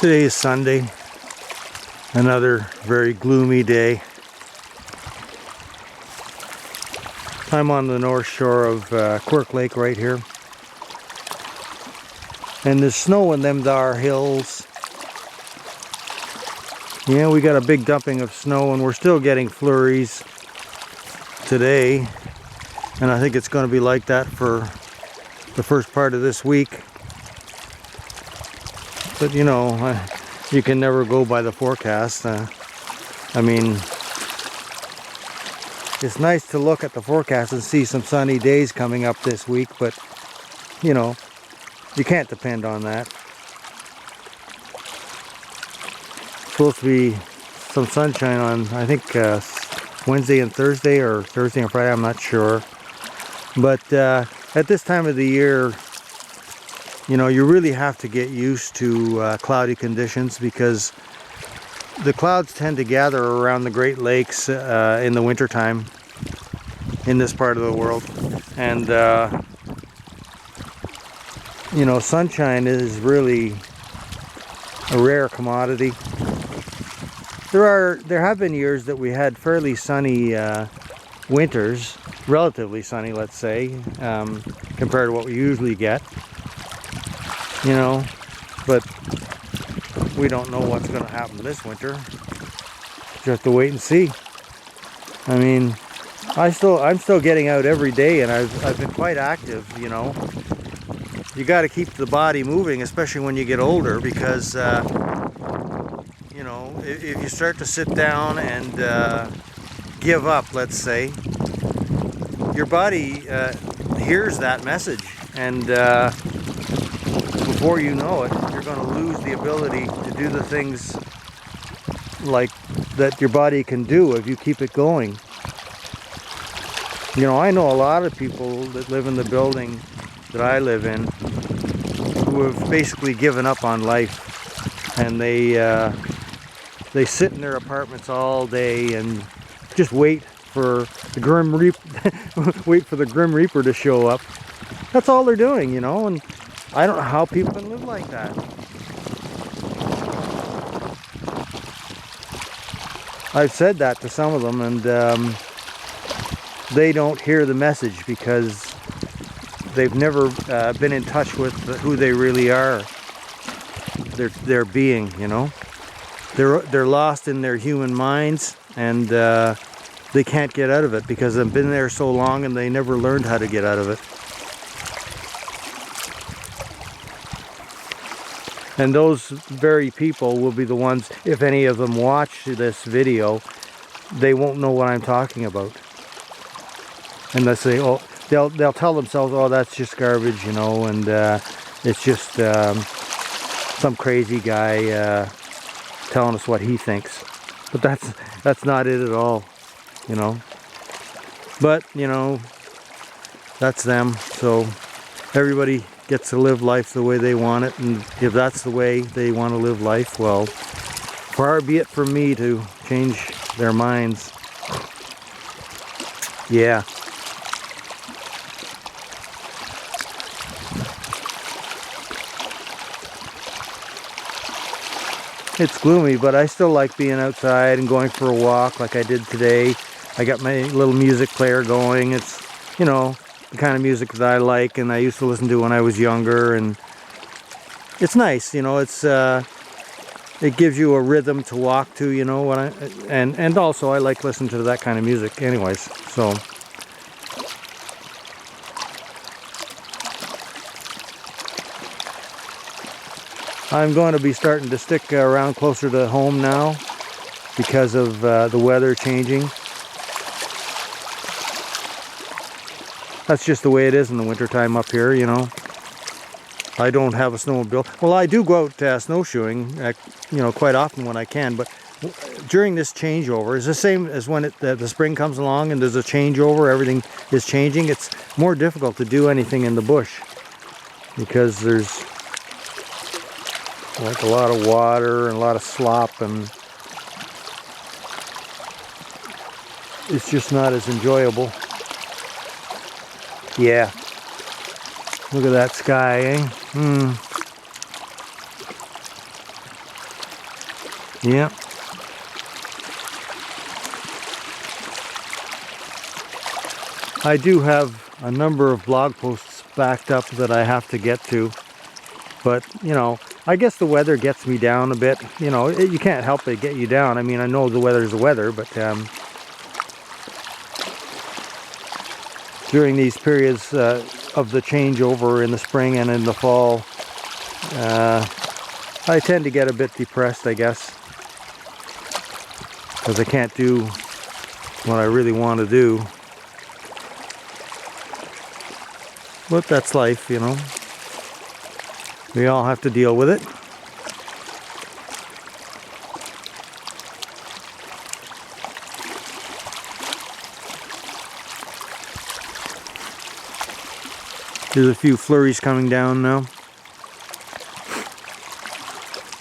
Today is Sunday, another very gloomy day. I'm on the north shore of Quirk Lake right here. And there's snow in them dar hills. Yeah, we got a big dumping of snow and we're still getting flurries today. And I think it's going to be like that for the first part of this week. But you know, you can never go by the forecast. I mean, it's nice to look at the forecast and see some sunny days coming up this week, but you know, you can't depend on that. It's supposed to be some sunshine on, I think, Wednesday and Thursday, or Thursday and Friday, I'm not sure. But at this time of the year, you know, you really have to get used to cloudy conditions, because the clouds tend to gather around the Great Lakes in the wintertime in this part of the world. And, you know, sunshine is really a rare commodity. There have been years that we had fairly sunny winters, relatively sunny, let's say, compared to what we usually get. You know, but we don't know what's going to happen this winter. Just have to wait and see. I mean, I'm still getting out every day, and I've been quite active. You know, you got to keep the body moving, especially when you get older, because you know, if you start to sit down and give up, let's say, your body hears that message, and before you know it, you're going to lose the ability to do the things like that your body can do if you keep it going. You know, I know a lot of people that live in the building that I live in who have basically given up on life, and they sit in their apartments all day and just wait for the Grim Reaper to show up. That's all they're doing, you know, and I don't know how people can live like that. I've said that to some of them, and they don't hear the message because they've never been in touch with who they really are. Their being, you know. They're lost in their human minds, and they can't get out of it because they've been there so long and they never learned how to get out of it. And those very people will be the ones, if any of them watch this video, they won't know what I'm talking about. And they'll say, oh, they'll tell themselves, oh, that's just garbage, you know, and it's just some crazy guy telling us what he thinks. But that's not it at all, you know. But, you know, that's them. So everybody gets to live life the way they want it, and if that's the way they want to live life, well, far be it from me to change their minds. Yeah. It's gloomy, but I still like being outside and going for a walk like I did today. I got my little music player going. It's, you know, the kind of music that I like and I used to listen to when I was younger, and it's nice, you know. It's it gives you a rhythm to walk to, you know. And also I like listening to that kind of music anyways. So I'm going to be starting to stick around closer to home now because of the weather changing. That's just the way it is in the wintertime up here, you know. I don't have a snowmobile. Well, I do go out snowshoeing, you know, quite often when I can, but during this changeover, it's the same as when the spring comes along and there's a changeover, everything is changing. It's more difficult to do anything in the bush because there's like a lot of water and a lot of slop, and it's just not as enjoyable. Yeah. Look at that sky, eh? Yeah. I do have a number of blog posts backed up that I have to get to, but you know, I guess the weather gets me down a bit. You know, you can't help it get you down. I mean, I know the weather's the weather, but during these periods of the changeover in the spring and in the fall, I tend to get a bit depressed, I guess, because I can't do what I really want to do. But that's life, you know. We all have to deal with it. There's a few flurries coming down now.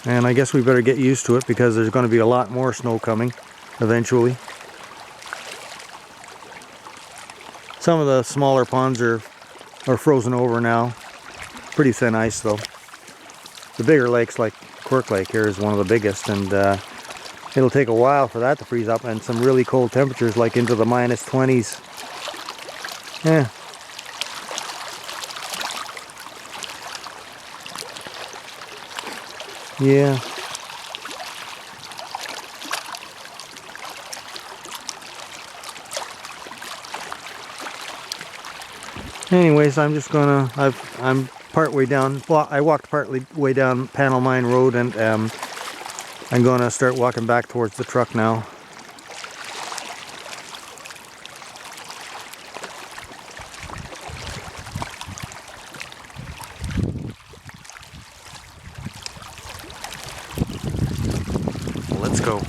And I guess we better get used to it because there's going to be a lot more snow coming eventually. Some of the smaller ponds are frozen over now. Pretty thin ice though. The bigger lakes like Quirk Lake here is one of the biggest, and it'll take a while for that to freeze up, and some really cold temperatures like into the -20s. Yeah. Yeah. Anyways, I'm just gonna, I'm part way down, well, I walked partly way down Panel Mine Road, and I'm gonna start walking back towards the truck now. Let's go.